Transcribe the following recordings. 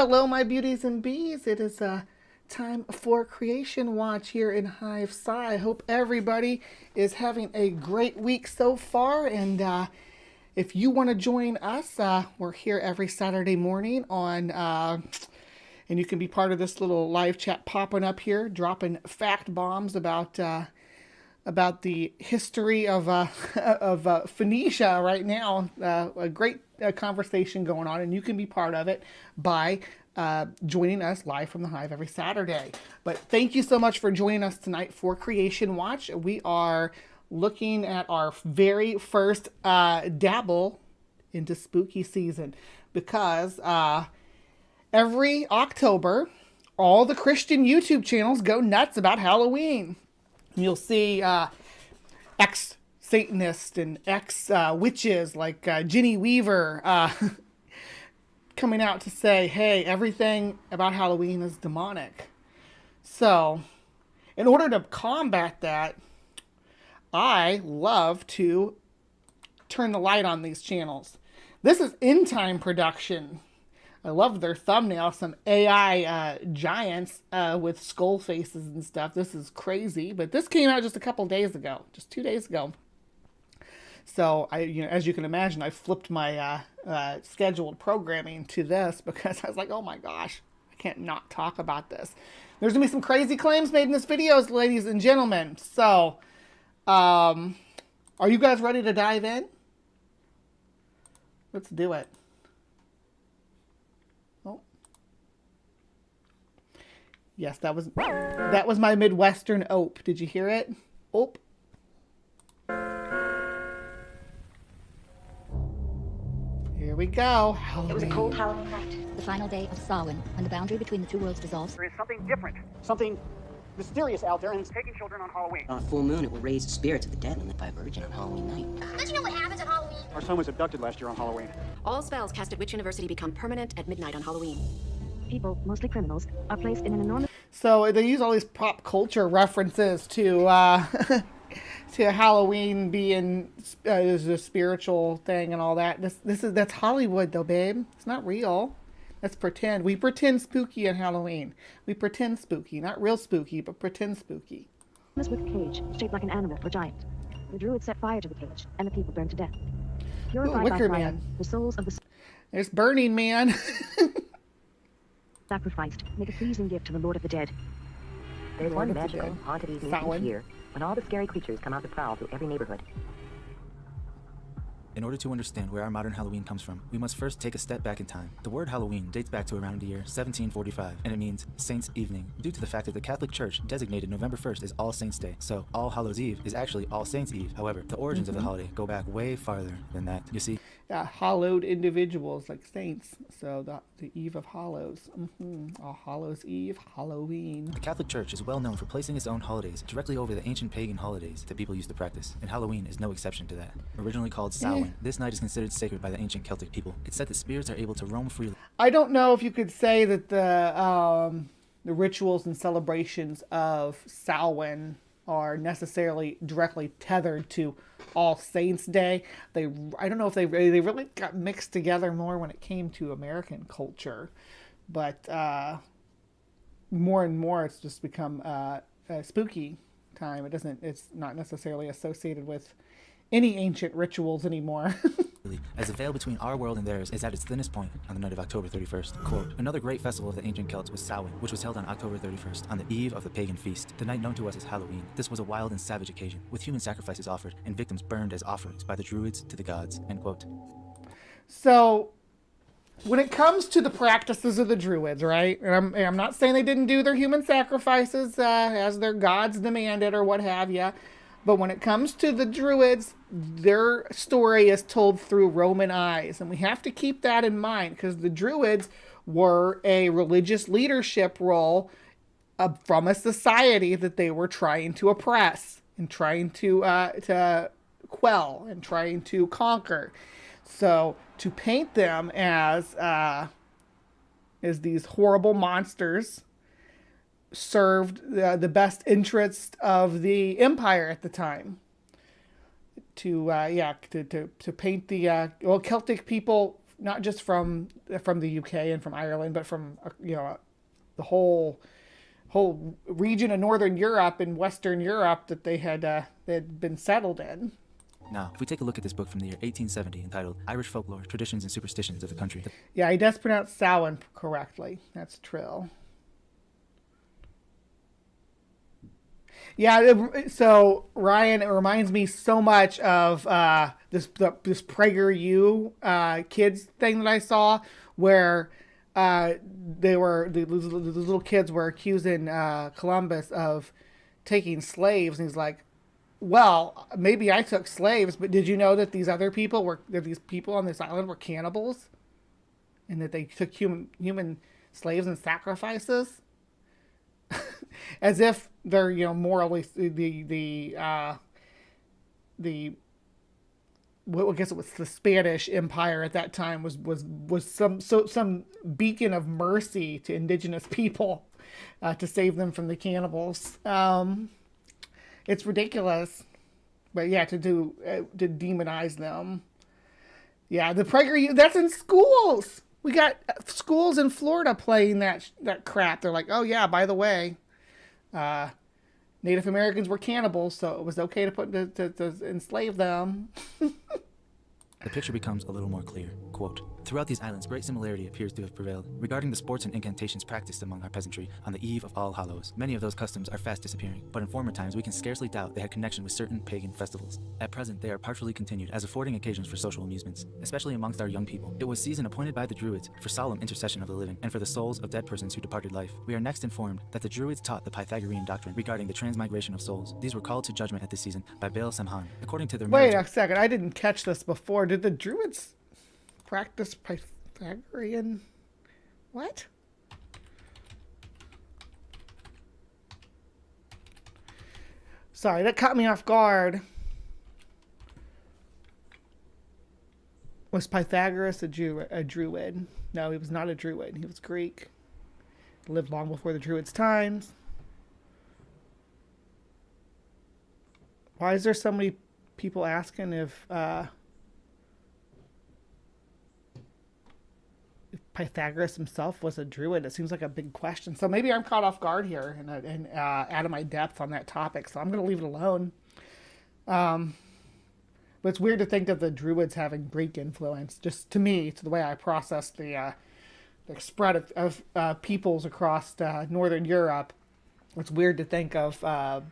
Hello, my beauties and bees. It is time for Creation Watch here in HiveSci. I hope everybody is having a great week so far. And if you want to join us, we're here every Saturday morning on, and you can be part of this little live chat popping up here, dropping fact bombs about the history of Phoenicia right now. A great conversation going on, and you can be part of it by joining us live from the Hive every Saturday. But thank you so much for joining us tonight for Creation Watch. We are looking at our very first dabble into spooky season, because every October, all the Christian YouTube channels go nuts about Halloween. You'll see ex-Satanists and ex-witches like Ginny Weaver coming out to say, hey, everything about Halloween is demonic. So, in order to combat that, I love to turn the light on these channels. This is In Time production. I love their thumbnail, some AI giants with skull faces and stuff. This is crazy, but this came out just a couple days ago, just 2 days ago. So as you can imagine, I flipped my scheduled programming to this because I was like, oh my gosh, I can't not talk about this. There's gonna be some crazy claims made in this video, ladies and gentlemen. So, are you guys ready to dive in? Let's do it. Yes, that was my Midwestern ope. Did you hear it? Ope. Here we go. Halloween. It was a cold Halloween night. The final day of Samhain, when the boundary between the two worlds dissolves. There is something different, something mysterious out there, and it's taking children on Halloween. On a full moon, it will raise the spirits of the dead and lit by a virgin on Halloween night. Don't you know what happens on Halloween? Our son was abducted last year on Halloween. All spells cast at Witch University become permanent at midnight on Halloween. People, mostly criminals, are placed in an enormous... So they use all these pop culture references to to Halloween being is a spiritual thing and all that. That's Hollywood though, babe. It's not real. Let's pretend. We pretend spooky on Halloween. We pretend spooky, not real spooky, but pretend spooky. with a cage shaped like an animal or giant. The druids set fire to the cage, and the people burned to death. Purified by Wicker fire, Man. the souls of the There's Burning Man. sacrificed make a pleasing gift to the Lord of the Dead. There's one magical, haunted evening Fallon. each year when all the scary creatures come out to prowl through every neighborhood. In order to understand where our modern Halloween comes from, we must first take a step back in time. The word Halloween dates back to around the year 1745, and it means Saints' Evening, due to the fact that the Catholic Church designated November 1st as All Saints' Day, so All Hallows' Eve is actually All Saints' Eve. However, the origins of the holiday go back way farther than that. You see, hallowed individuals like saints. So the Eve of Hallows. All Hallows' Eve, Halloween. the Catholic Church is well known for placing its own holidays directly over the ancient pagan holidays that people used to practice, and Halloween is no exception to that. Originally called Samhain, this night is considered sacred by the ancient Celtic people. It's said that spirits are able to roam freely. I don't know if you could say that the rituals and celebrations of Samhain are necessarily directly tethered to All Saints' Day. I don't know if they really got mixed together more when it came to American culture, but more and more it's just become a spooky time. It's not necessarily associated with any ancient rituals anymore. As the veil between our world and theirs is at its thinnest point on the night of October 31st. Quote, another great festival of the ancient Celts was Samhain, which was held on October 31st, on the eve of the pagan feast, the night known to us as Halloween. This was a wild and savage occasion, with human sacrifices offered and victims burned as offerings by the druids to the gods, end quote. So, when it comes to the practices of the druids, right, and I'm not saying they didn't do their human sacrifices as their gods demanded or what have you, but when it comes to the druids, their story is told through Roman eyes. And we have to keep that in mind, because the druids were a religious leadership role from a society that they were trying to oppress and trying to quell and trying to conquer. So to paint them as these horrible monsters served the best interest of the empire at the time. To paint the Celtic people not just from the UK and from Ireland, but from the whole region of Northern Europe and Western Europe that they had been settled in. Now, if we take a look at this book from the year 1870 entitled Irish Folklore, Traditions and Superstitions of the Country. Yeah, he does pronounce Samhain correctly. That's Trill. Yeah, so Ryan, it reminds me so much of this PragerU kids thing that I saw, where these little kids were accusing Columbus of taking slaves, and he's like, well, maybe I took slaves, but did you know that these people on this island were cannibals, and that they took human slaves and sacrifices? As if they're, morally the I guess it was the Spanish Empire at that time was some beacon of mercy to indigenous people to save them from the cannibals. It's ridiculous, but yeah, to demonize them. Yeah, the PragerU, that's in schools. We got schools in Florida playing that crap. They're like, oh yeah, by the way, Native Americans were cannibals, so it was okay to enslave them. The picture becomes a little more clear. Quote, throughout these islands, great similarity appears to have prevailed regarding the sports and incantations practiced among our peasantry on the eve of All Hallows. Many of those customs are fast disappearing, but in former times we can scarcely doubt they had connection with certain pagan festivals. At present, they are partially continued as affording occasions for social amusements, especially amongst our young people. It was season appointed by the Druids for solemn intercession of the living and for the souls of dead persons who departed life. We are next informed that the Druids taught the Pythagorean doctrine regarding the transmigration of souls. These were called to judgment at this season by Baal Samhain. According to their Wait a second, I didn't catch this before. Did the Druids practice Pythagorean? What? Sorry, that caught me off guard. Was Pythagoras a Druid? No, he was not a Druid. He was Greek. Lived long before the Druids' times. Why is there so many people asking if Pythagoras himself was a Druid? It seems like a big question. So maybe I'm caught off guard here and out of my depth on that topic. So I'm going to leave it alone. But it's weird to think of the Druids having Greek influence. Just to me, to the way I process the spread of peoples across Northern Europe, it's weird to think of. And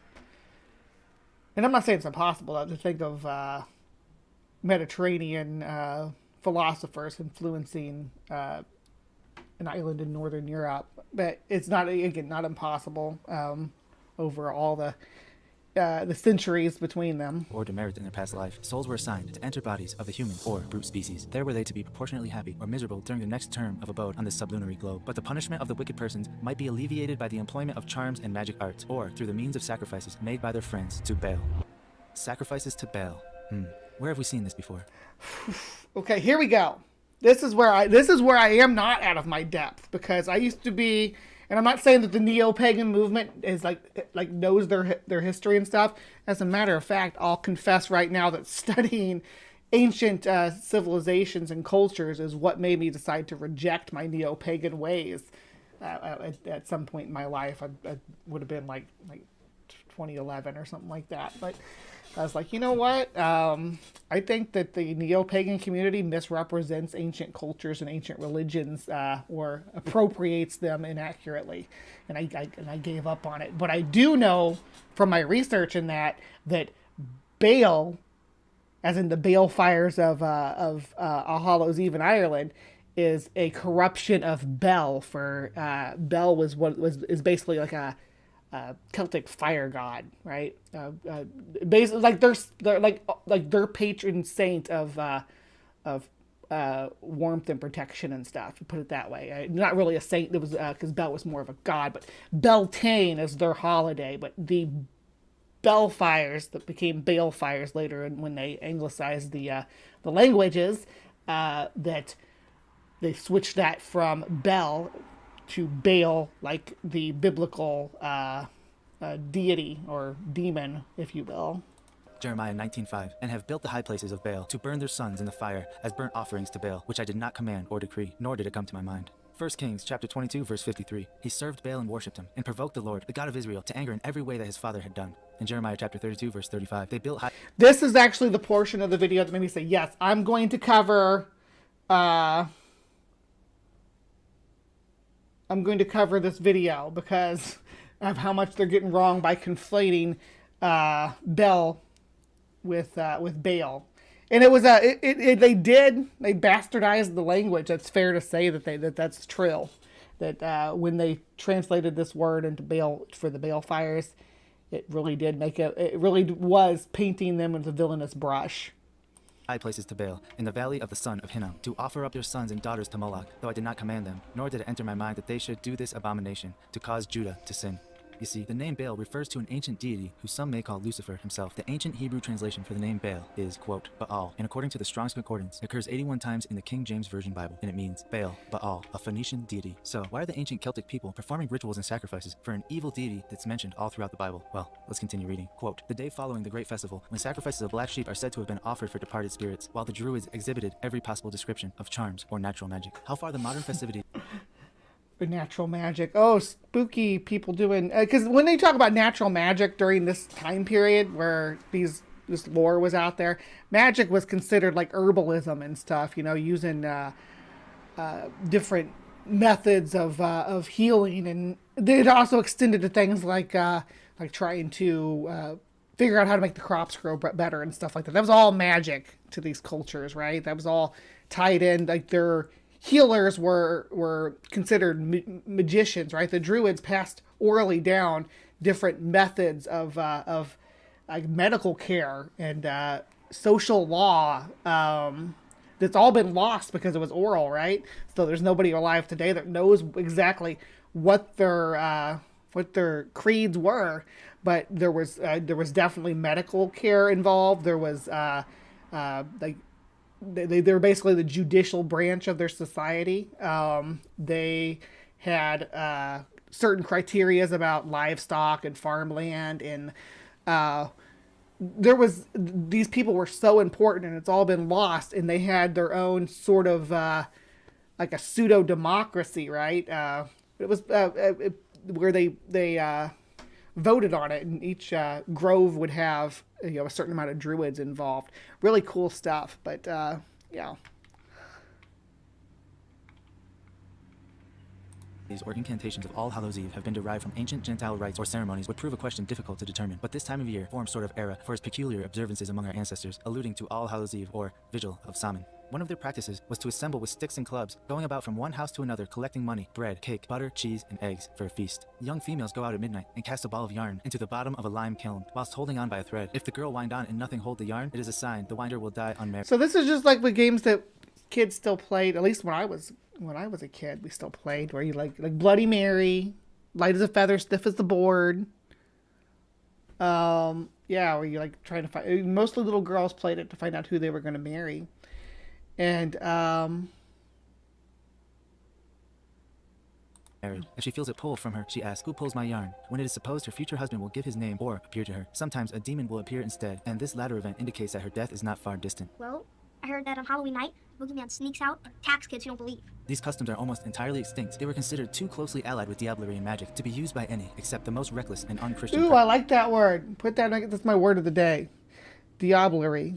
I'm not saying it's impossible to think of Mediterranean philosophers influencing an island in Northern Europe, but it's not impossible over all the centuries between them. Or demerit in their past life, souls were assigned to enter bodies of the human or brute species. There were they to be proportionately happy or miserable during the next term of abode on this sublunary globe. But the punishment of the wicked persons might be alleviated by the employment of charms and magic arts, or through the means of sacrifices made by their friends to Baal. Sacrifices to Baal. Where have we seen this before? Okay, here we go. This is where I am not out of my depth, because I used to be, and I'm not saying that the neo-pagan movement is like knows their history and stuff. As a matter of fact, I'll confess right now that studying ancient civilizations and cultures is what made me decide to reject my neo-pagan ways. At some point in my life, I would have been like 2011 or something like that, but I was like, you know what? I think that the neo-pagan community misrepresents ancient cultures and ancient religions, or appropriates them inaccurately, and I gave up on it. But I do know from my research in that Baal, as in the Baal fires of All Hallows Eve in Ireland, is a corruption of Bel. For Bel is basically like a Celtic fire god, right? Basically, like their patron saint of warmth and protection and stuff. To put it that way, not really a saint. It was because Bel was more of a god, but Beltane is their holiday. But the Bel fires that became Baal fires later, and when they anglicized the languages, that they switched that from Bel to Baal, like the biblical deity or demon, if you will. Jeremiah 19:5, and have built the high places of Baal to burn their sons in the fire as burnt offerings to Baal, which I did not command or decree, nor did it come to my mind. 1 Kings chapter 22 verse 53. He served Baal and worshipped him, and provoked the Lord, the God of Israel, to anger in every way that his father had done. In Jeremiah chapter 32 verse 35, they built high... This is actually the portion of the video that made me say, yes, I'm going to cover this video because of how much they're getting wrong by conflating Bel with Baal. And it was they bastardized the language. It's fair to say that's true. That when they translated this word into Baal for the Baal fires, it really was painting them with a villainous brush. High places to Baal, in the valley of the son of Hinnom, to offer up their sons and daughters to Moloch, though I did not command them, nor did it enter my mind that they should do this abomination, to cause Judah to sin. You see, the name Baal refers to an ancient deity who some may call Lucifer himself. The ancient Hebrew translation for the name Baal is, quote, Baal, and according to the Strong's Concordance, it occurs 81 times in the King James Version Bible, and it means Baal, Baal, a Phoenician deity. So, why are the ancient Celtic people performing rituals and sacrifices for an evil deity that's mentioned all throughout the Bible? Well, let's continue reading. Quote, the day following the great festival, when sacrifices of black sheep are said to have been offered for departed spirits, while the Druids exhibited every possible description of charms or natural magic. How far the modern festivity... Natural magic. Oh, spooky people doing... Because when they talk about natural magic during this time period where this lore was out there, magic was considered like herbalism and stuff, using different methods of healing. And it also extended to things like trying to figure out how to make the crops grow better and stuff like that. That was all magic to these cultures, right? That was all tied in, like their... Healers were considered magicians, right? The Druids passed orally down different methods of like medical care and social law. That's all been lost because it was oral, right? So there's nobody alive today that knows exactly what their creeds were, but there was definitely medical care involved. There was they're basically the judicial branch of their society. They had certain criterias about livestock and farmland, and these people were so important, and it's all been lost. And they had their own sort of like a pseudo democracy, right? It was where they voted on it, and each grove would have a certain amount of druids involved. Really cool stuff, but yeah. These or incantations of All Hallows Eve have been derived from ancient Gentile rites or ceremonies would prove a question difficult to determine, but this time of year forms sort of era for its peculiar observances among our ancestors, alluding to All Hallows Eve or Vigil of Samhain. One of their practices was to assemble with sticks and clubs, going about from one house to another collecting money, bread, cake, butter, cheese, and eggs for a feast. Young females go out at midnight and cast a ball of yarn into the bottom of a lime kiln, whilst holding on by a thread. If the girl wind on and nothing hold the yarn, it is a sign the winder will die unmarried. So this is just like the games that kids still played, at least when I was a kid, we still played, where you like Bloody Mary, light as a feather, stiff as the board. Yeah, where you like trying to find, mostly little girls played it to find out who they were going to marry. And married. If she feels it pull from her, she asks, who pulls my yarn? When it is supposed her future husband will give his name or appear to her. Sometimes a demon will appear instead, and this latter event indicates that her death is not far distant. Well, I heard that on Halloween night, Boogeyman sneaks out and attacks kids who don't believe. These customs are almost entirely extinct. They were considered too closely allied with diablerie and magic to be used by any except the most reckless and unchristian. Ooh, I like that word. Put that, that's my word of the day. Diablerie.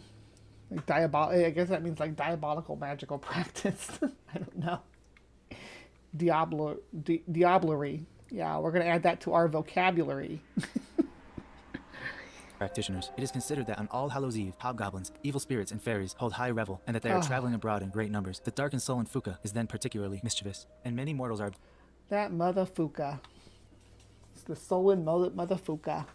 Like I guess that means like diabolical magical practice. I don't know. Diablerie. Yeah, we're going to add that to our vocabulary. Practitioners. It is considered that on All Hallows Eve, hobgoblins, evil spirits, and fairies hold high revel, and that they are traveling abroad in great numbers. The dark and sullen Fuka is then particularly mischievous, and many mortals are... That mother Fuka. It's the sullen mother Fuka.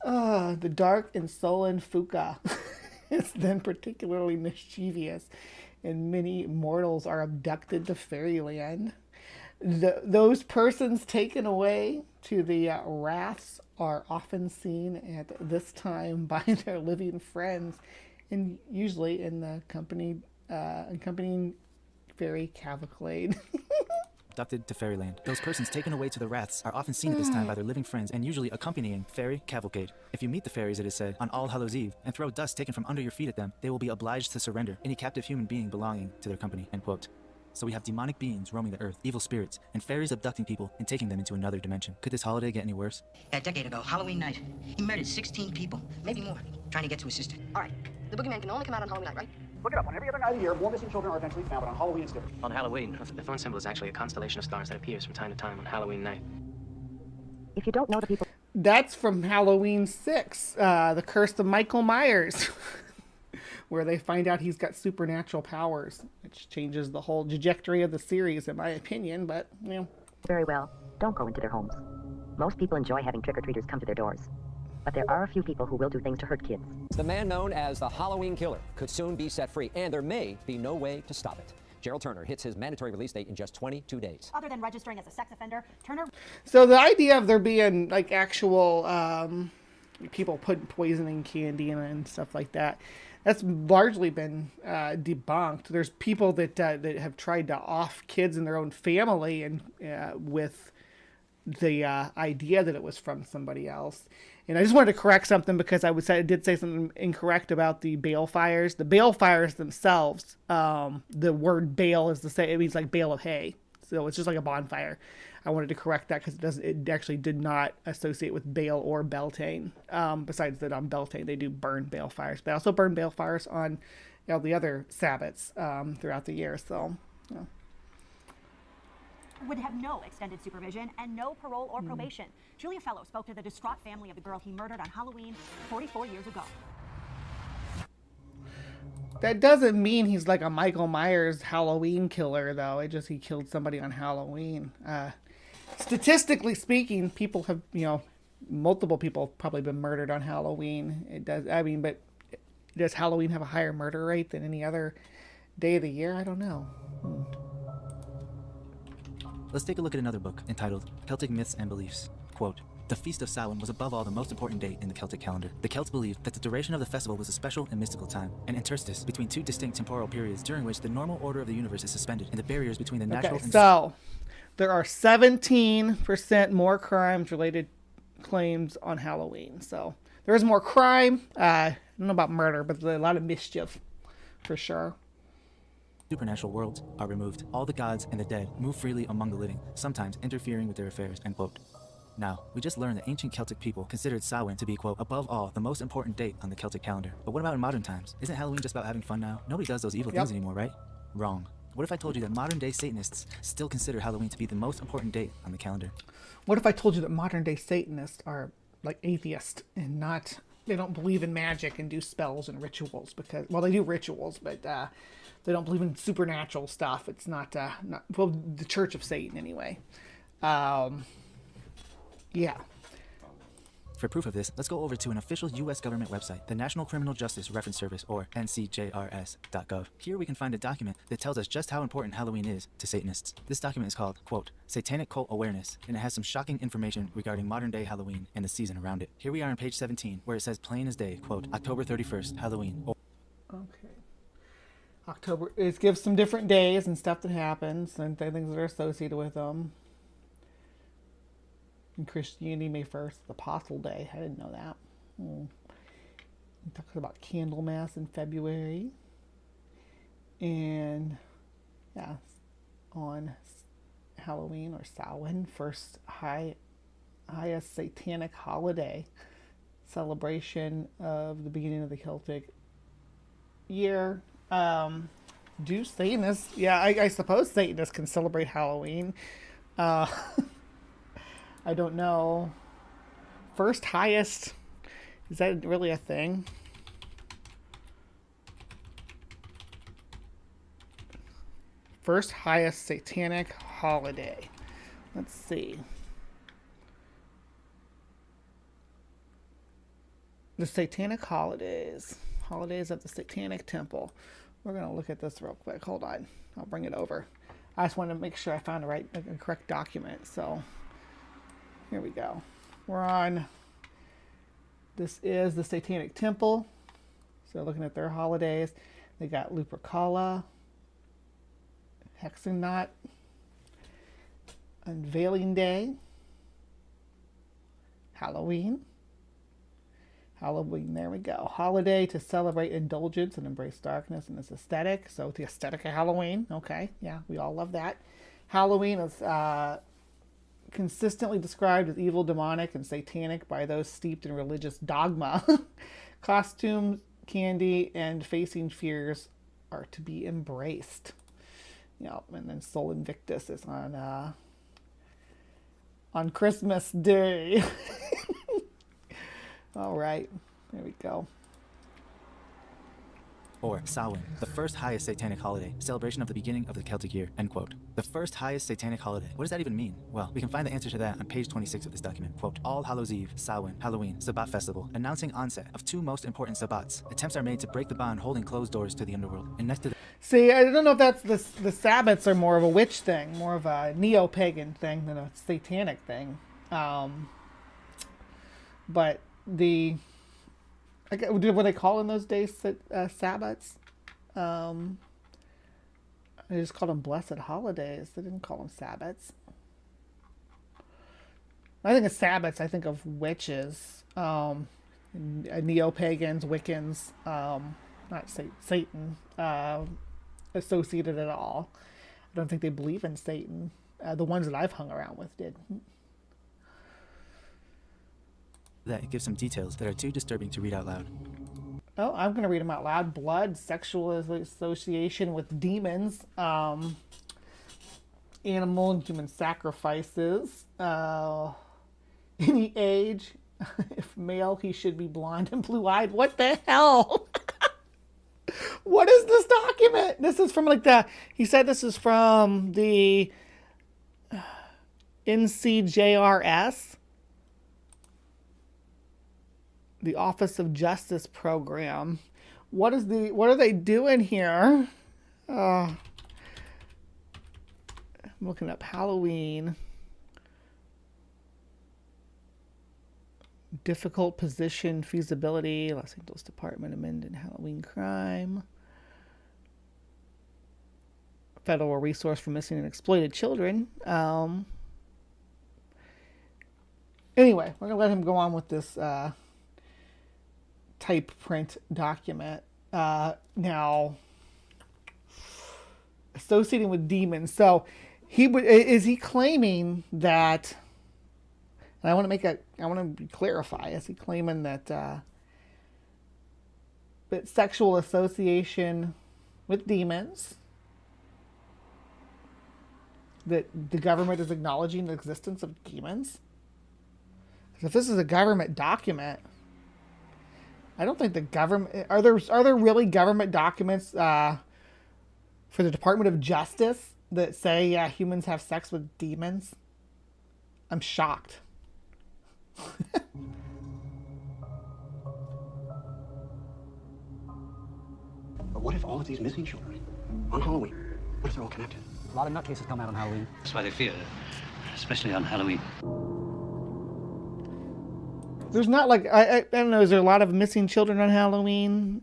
The dark and sullen Fuka is then particularly mischievous, and many mortals are abducted to fairyland. Those persons taken away to the wraths are often seen at this time by their living friends, and usually in the accompanying fairy cavalcade. abducted to fairyland. Those persons taken away to the Wraths are often seen at this time by their living friends and usually accompanying fairy cavalcade. If you meet the fairies, it is said, on All Hallows Eve, and throw dust taken from under your feet at them, they will be obliged to surrender any captive human being belonging to their company, end quote. So we have demonic beings roaming the earth, evil spirits, and fairies abducting people and taking them into another dimension. Could this holiday get any worse? A decade ago, Halloween night, he murdered 16 people, maybe more, trying to get to his sister. All right. The boogeyman can only come out on Halloween night, right? Look it up. On every other night of the year, more missing children are eventually found, but on Halloween it's different. On Halloween, the thorn symbol is actually a constellation of stars that appears from time to time on Halloween night. If you don't know the people... That's from Halloween 6, The Curse of Michael Myers, where they find out he's got supernatural powers, which changes the whole trajectory of the series, in my opinion, but, you know. Very well. Don't go into their homes. Most people enjoy having trick-or-treaters come to their doors. But there are a few people who will do things to hurt kids. The man known as the Halloween Killer could soon be set free, and there may be no way to stop it. Gerald Turner hits his mandatory release date in just 22 days. Other than registering as a sex offender, Turner... So the idea of there being, like, actual people putting poisoning candy in it and stuff like that, that's largely been debunked. There's people that have tried to off kids in their own family and with the idea that it was from somebody else. And I just wanted to correct something because I did say something incorrect about the bale fires. The bale fires themselves, the word bale is the same. It means like bale of hay. So it's just like a bonfire. I wanted to correct that because it actually did not associate with Baal or Beltane. Besides that, on Beltane they do burn bale fires. They also burn bale fires on all the other Sabbats throughout the year. So, you know. Would have no extended supervision and no parole or probation. Julia Fellow spoke to the distraught family of the girl he murdered on Halloween 44 years ago. That doesn't mean he's like a Michael Myers Halloween killer, though. It just he killed somebody on Halloween. Statistically speaking, people have, multiple people have probably been murdered on Halloween. It does. I mean, but does Halloween have a higher murder rate than any other day of the year? I don't know. Let's take a look at another book entitled Celtic Myths and Beliefs. Quote, the Feast of Samhain was above all the most important date in the Celtic calendar. The Celts believed that the duration of the festival was a special and mystical time, an interstice between two distinct temporal periods during which the normal order of the universe is suspended and the barriers between the natural and... So, there are 17% more crimes-related claims on Halloween. So, there is more crime. I don't know about murder, but there's a lot of mischief, for sure. Supernatural worlds are removed. All the gods and the dead move freely among the living, sometimes interfering with their affairs, end quote. Now, we just learned that ancient Celtic people considered Samhain to be, quote, above all, the most important date on the Celtic calendar. But what about in modern times? Isn't Halloween just about having fun now? Nobody does those evil things anymore, right? Wrong. What if I told you that modern-day Satanists still consider Halloween to be the most important date on the calendar? What if I told you that modern-day Satanists are, like, atheists and not... They don't believe in magic and do spells and rituals because... Well, they do rituals, but they don't believe in supernatural stuff. It's not well, the Church of Satan, anyway. Yeah. For proof of this, let's go over to an official U.S. government website, the National Criminal Justice Reference Service, or ncjrs.gov. Here we can find a document that tells us just how important Halloween is to Satanists. This document is called, quote, Satanic Cult Awareness, and it has some shocking information regarding modern-day Halloween and the season around it. Here we are on page 17, where it says plain as day, quote, October 31st, Halloween. Okay. October, it gives some different days and stuff that happens and things that are associated with them. In Christianity, May 1st, the Apostle Day. I didn't know that. It talks about Candlemas in February. And, yeah, on Halloween or Samhain, first highest satanic holiday celebration of the beginning of the Celtic year. Do Satanists, I suppose Satanists can celebrate Halloween. I don't know. First highest, is that really a thing? First highest satanic holiday. Let's see. The satanic holidays. Holidays of the Satanic Temple. We're going to look at this real quick. Hold on. I'll bring it over. I just wanted to make sure I found the correct document. So, here we go. We're on, this is the Satanic Temple. So looking at their holidays, they got Lupercala, Hexennacht, Unveiling Day. Halloween. Halloween, there we go. Holiday to celebrate indulgence and embrace darkness and its aesthetic. So the aesthetic of Halloween. Okay, yeah, we all love that. Halloween is consistently described as evil, demonic, and satanic by those steeped in religious dogma. Costumes, candy, and facing fears are to be embraced. Yep, and then Sol Invictus is on Christmas Day. All right, there we go. Or Samhain, the first highest satanic holiday, celebration of the beginning of the Celtic year, end quote. The first highest satanic holiday. What does that even mean? Well, we can find the answer to that on page 26 of this document. Quote, All Hallows Eve, Samhain, Halloween, Sabbat Festival, announcing onset of two most important Sabbats. Attempts are made to break the bond holding closed doors to the underworld. And next to the... See, I don't know if that's the Sabbats are more of a witch thing, more of a neo-pagan thing than a satanic thing. But the... What they call in those days Sabbats? They just called them blessed holidays. They didn't call them Sabbats. I think of Sabbats, I think of witches, neo-pagans, Wiccans, not Satan associated at all. I don't think they believe in Satan. The ones that I've hung around with did. That gives some details that are too disturbing to read out loud. Oh, I'm going to read them out loud. Blood, sexual association with demons, animal and human sacrifices, any age. If male, he should be blonde and blue-eyed. What the hell? What is this document? This is from he said this is from the NCJRS. The Office of Justice Program. What are they doing here? I'm looking up Halloween. Difficult position, feasibility, Los Angeles Department amended Halloween crime. Federal resource for missing and exploited children. Anyway, we're gonna let him go on with this type print document. Now, associating with demons. So is he claiming that, and I want to clarify, is he claiming that that sexual association with demons, that the government is acknowledging the existence of demons? Because if this is a government document, I don't think the government... Are there really government documents for the Department of Justice that say humans have sex with demons? I'm shocked. But what if all of these missing children on Halloween, what if they're all connected? A lot of nutcases come out on Halloween. That's why they fear, especially on Halloween. There's not I don't know, is there a lot of missing children on Halloween?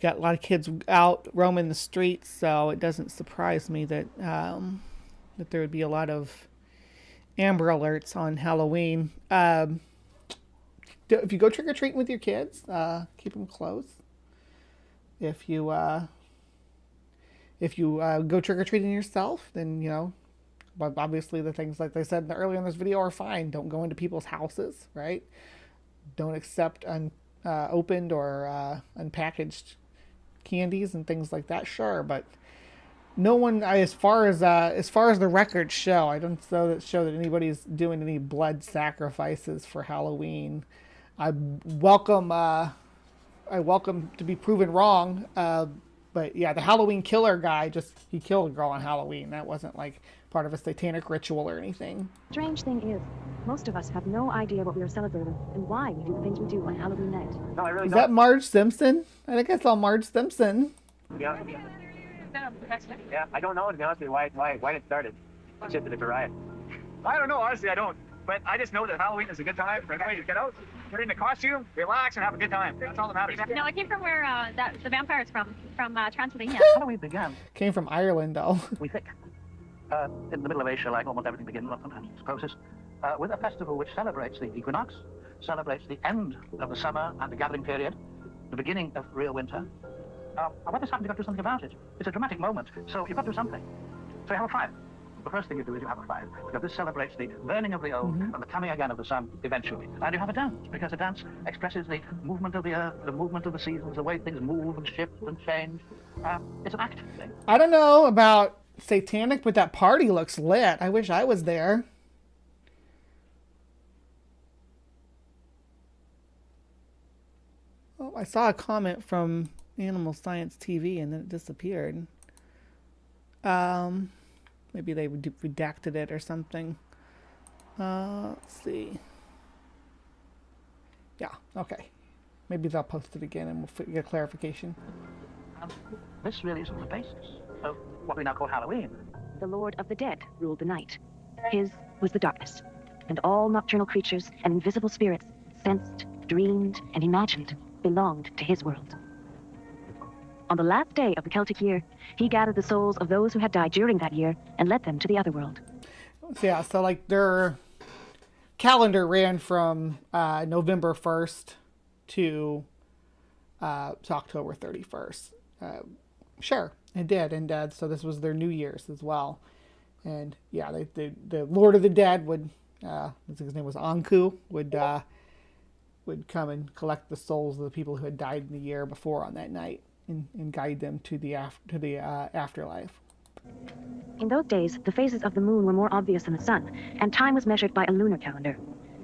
Got a lot of kids out roaming the streets, so it doesn't surprise me that that there would be a lot of Amber Alerts on Halloween. If you go trick-or-treating with your kids, keep them close. If you go trick-or-treating yourself, then, but obviously the things like they said earlier in this video are fine. Don't go into people's houses, right? Don't accept opened or unpackaged candies and things like that. Sure, but no one, as far as the records show, I don't show that anybody's doing any blood sacrifices for Halloween. I welcome to be proven wrong. But yeah, the Halloween killer guy he killed a girl on Halloween. That wasn't part of a satanic ritual or anything. Strange thing is, most of us have no idea what we are celebrating and why we do the things we do on Halloween night. No, I really Is don't. that Marge Simpson? I think I saw Marge Simpson. Yeah, I don't know, to be honest with you, why it started. It's just a different riot. I don't know, honestly, I don't. but I just know that Halloween is a good time for everybody to get out, put in a costume, relax, and have a good time. That's all that matters. No, I came from where the vampires from Transylvania. Halloween began, Came from Ireland, though. we think, in the middle of Asia, like almost everything begins, well, sometimes it's closest, with a festival which celebrates the equinox, celebrates the end of the summer and the gathering period, the beginning of real winter. And when this happens, you've got to do something about it. It's a dramatic moment, so you've got to do something. So you have a fire. The first thing you do is you have a fire, because this celebrates the burning of the old and the coming again of the sun eventually. And you have a dance, because a dance expresses the movement of the earth, the movement of the seasons, the way things move and shift and change. It's an active thing. I don't know about satanic, but that party looks lit. I wish I was there. Oh, I saw a comment from Animal Science TV and then it disappeared. Maybe they redacted it or something. Let's see. Yeah, okay. Maybe they'll post it again and we'll get clarification. This really is the basis of what we now call Halloween. The Lord of the Dead ruled the night. His was the darkness, and all nocturnal creatures and invisible spirits sensed, dreamed, and imagined belonged to his world. On the last day of the Celtic year, he gathered the souls of those who had died during that year and led them to the other world. Yeah, so like their calendar ran from November 1st to October 31st. Sure, it did, and so this was their New Year's as well. And yeah, the Lord of the Dead would, I think his name was Anku, would come and collect the souls of the people who had died in the year before on that night and guide them to the afterlife. In those days, the phases of the moon were more obvious than the sun, and time was measured by a lunar calendar.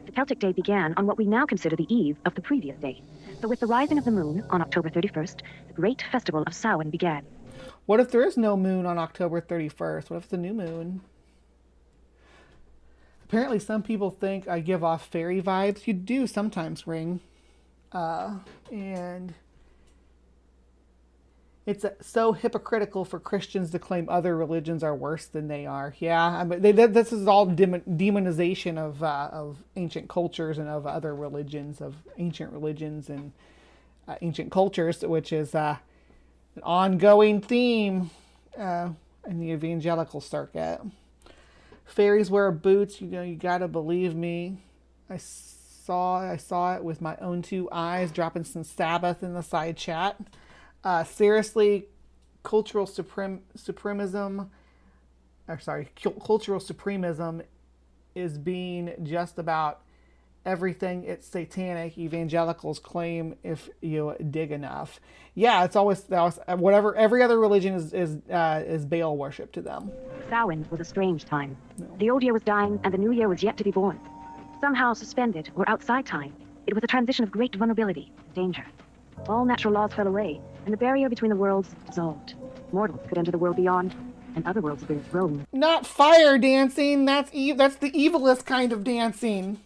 The Celtic day began on what we now consider the eve of the previous day. So with the rising of the moon on October 31st, the great festival of Samhain began. What if there is no moon on October 31st? What if it's a new moon? Apparently some people think I give off fairy vibes. You do sometimes, Ring. And it's so hypocritical for Christians to claim other religions are worse than they are. Yeah, I mean, this is all demonization of ancient cultures and of other religions, of ancient religions and ancient cultures, which is an ongoing theme in the evangelical circuit. Fairies wear boots. You gotta believe me. I saw it with my own two eyes. Dropping some Sabbath in the side chat. Seriously, cultural supremism is being just about everything. It's satanic. Evangelicals claim if you dig enough. Yeah, it's always whatever. Every other religion is Baal worship to them. Samhain was a strange time. No. The old year was dying, and the new year was yet to be born. Somehow suspended or outside time, it was a transition of great vulnerability and danger. All natural laws fell away, and the barrier between the worlds dissolved. Mortals could enter the world beyond, and other worlds were thrown. Not fire dancing. That's the evilest kind of dancing.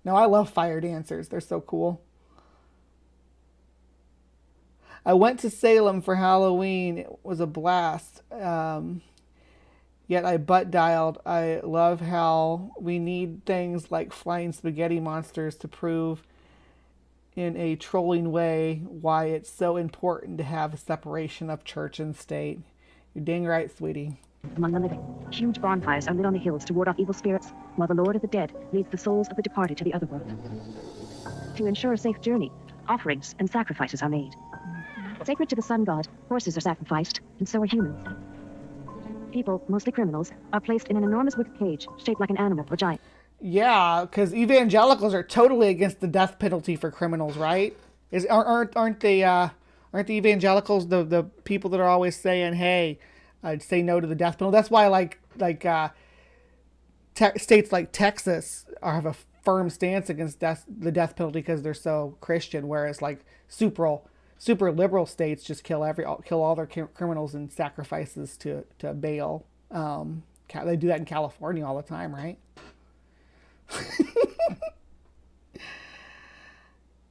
No, I love fire dancers. They're so cool. I went to Salem for Halloween. It was a blast. Yet I butt dialed. I love how we need things like flying spaghetti monsters to prove in a trolling way why it's so important to have a separation of church and state. You're dang right, sweetie. Among the living, huge bonfires are lit on the hills to ward off evil spirits, while the Lord of the Dead leads the souls of the departed to the other world. To ensure a safe journey, offerings and sacrifices are made. Sacred to the sun god, horses are sacrificed, and so are humans. People, mostly criminals, are placed in an enormous wicker cage shaped like an animal or giant. Yeah, because evangelicals are totally against the death penalty for criminals, right? Aren't the evangelicals the people that are always saying, "Hey, I'd say no to the death penalty"? That's why states like Texas have a firm stance against the death penalty because they're so Christian, whereas like super liberal states just kill all their criminals and sacrifices to Baal. They do that in California all the time, right?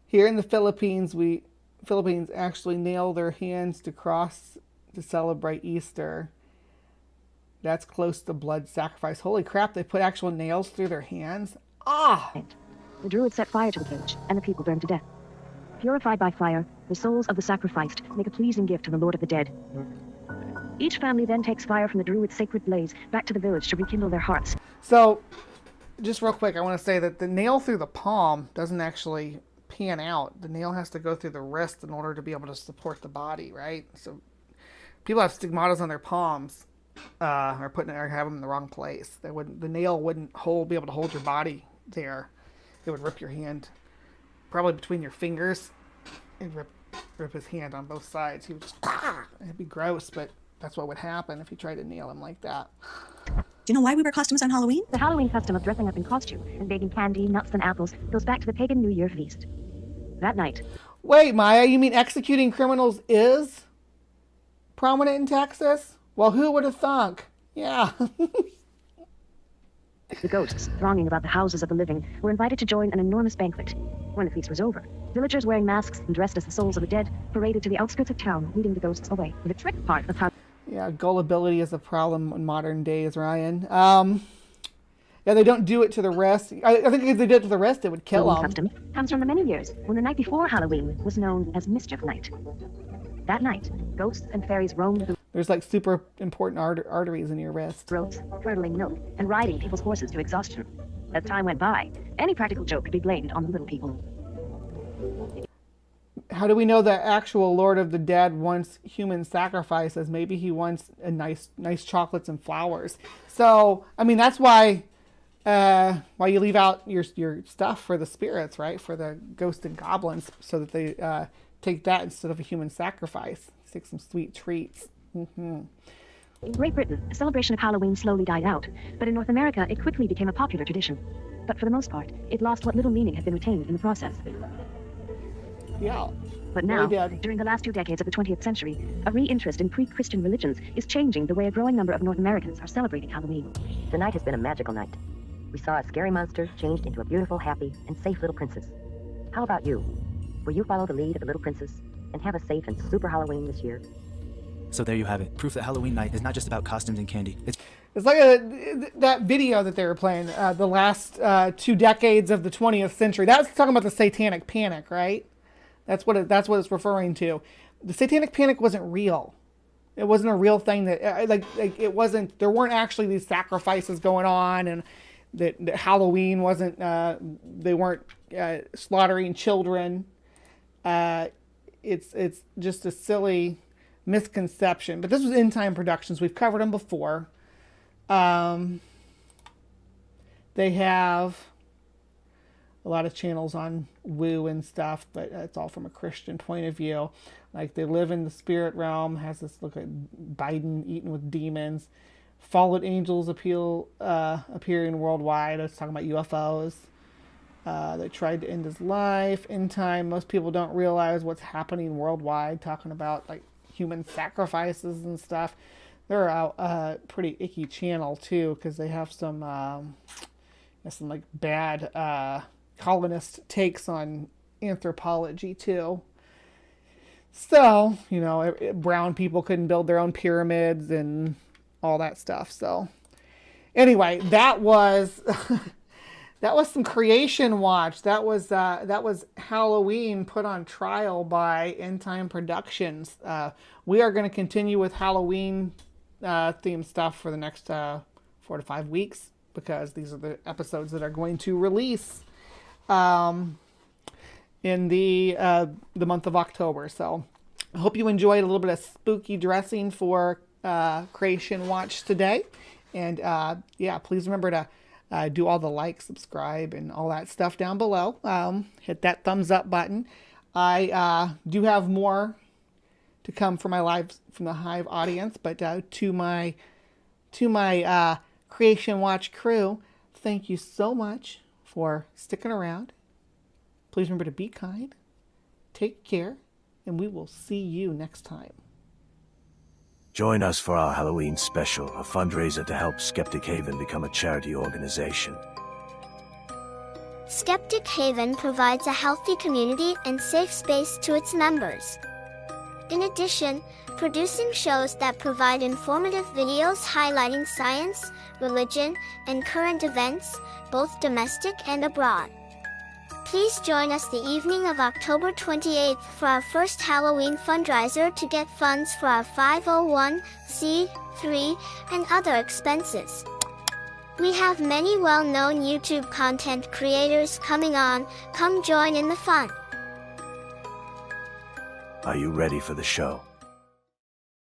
Here in the Philippines actually nail their hands to cross to celebrate Easter. That's close to blood sacrifice. Holy crap, they put actual nails through their hands. The druids set fire to the cage, and the people burned to death. Purified by fire, the souls of the sacrificed make a pleasing gift to the Lord of the Dead. Each family then takes fire from the druid's sacred blaze back to the village to rekindle their hearts. So, just real quick, I want to say that the nail through the palm doesn't actually pan out. The nail has to go through the wrist in order to be able to support the body, right? So, people have stigmatas on their palms, or have them in the wrong place. The nail wouldn't be able to hold your body there. It would rip your hand, probably between your fingers. It'd rip his hand on both sides. He would just, it'd be gross, but that's what would happen if you tried to nail him like that. Do you know why we wear costumes on Halloween? The Halloween custom of dressing up in costume and baking candy, nuts, and apples goes back to the pagan New Year feast. That night. Wait, Maya, you mean executing criminals is prominent in Texas? Well, who would have thunk? Yeah. The ghosts, thronging about the houses of the living, were invited to join an enormous banquet. When the feast was over, villagers wearing masks and dressed as the souls of the dead paraded to the outskirts of town, leading the ghosts away. The trick part of how... Yeah, gullibility is a problem in modern days, Ryan. Yeah, they don't do it to the wrist. I think if they did it to the wrist, it would kill them. Custom comes from the many years when the night before Halloween was known as Mischief Night. That night, ghosts and fairies roamed the... There's like super important arteries in your wrist. Throats, curdling milk, and riding people's horses to exhaustion. As time went by, any practical joke could be blamed on the little people. How do we know the actual Lord of the Dead wants human sacrifices? Maybe he wants a nice chocolates and flowers. So, I mean, that's why you leave out your stuff for the spirits, right? For the ghosts and goblins, so that they take that instead of a human sacrifice. Take some sweet treats. Mm-hmm. In Great Britain, the celebration of Halloween slowly died out, but in North America, it quickly became a popular tradition. But for the most part, it lost what little meaning had been retained in the process. Yeah. But now, during the last 2 decades of the 20th century, a re-interest in pre-Christian religions is changing the way a growing number of North Americans are celebrating Halloween. Tonight has been a magical night. We saw a scary monster changed into a beautiful, happy, and safe little princess. How about you? Will you follow the lead of the little princess and have a safe and super Halloween this year? So there you have it. Proof that Halloween night is not just about costumes and candy. It's like that video that they were playing, the last 2 decades of the 20th century. That's talking about the Satanic Panic, right? That's what it's referring to. The Satanic Panic wasn't real. It wasn't a real thing. That like it wasn't. There weren't actually these sacrifices going on, and that Halloween wasn't. They weren't slaughtering children. It's just a silly misconception. But this was End Time Productions. We've covered them before. They have a lot of channels on woo and stuff, but it's all from a Christian point of view. Like, they live in the spirit realm, has this look at Biden eating with demons. Fallen angels appearing worldwide. I was talking about UFOs. They tried to end his life. End time, most people don't realize what's happening worldwide, talking about like human sacrifices and stuff. They're a pretty icky channel too, because they have some like bad colonist takes on anthropology too. So, you know, brown people couldn't build their own pyramids and all that stuff. So anyway, that was that was some Creation Watch. That was Halloween put on trial by End Time Productions. We are going to continue with Halloween themed stuff for the next 4 to 5 weeks, because these are the episodes that are going to release in the month of October. So I hope you enjoyed a little bit of spooky dressing for Creation Watch today. And yeah, please remember to do all the like, subscribe, and all that stuff down below. Hit that thumbs up button. I do have more to come for my lives from the Hive audience, but to my Creation Watch crew, thank you so much for sticking around. Please remember to be kind, take care, and we will see you next time. Join us for our Halloween special, a fundraiser to help Skeptic Haven become a charity organization. Skeptic Haven provides a healthy community and safe space to its members. In addition, producing shows that provide informative videos highlighting science, religion, and current events, both domestic and abroad. Please join us the evening of October 28th for our first Halloween fundraiser to get funds for our 501c3 and other expenses. We have many well-known YouTube content creators coming on. Come join in the fun. Are you ready for the show?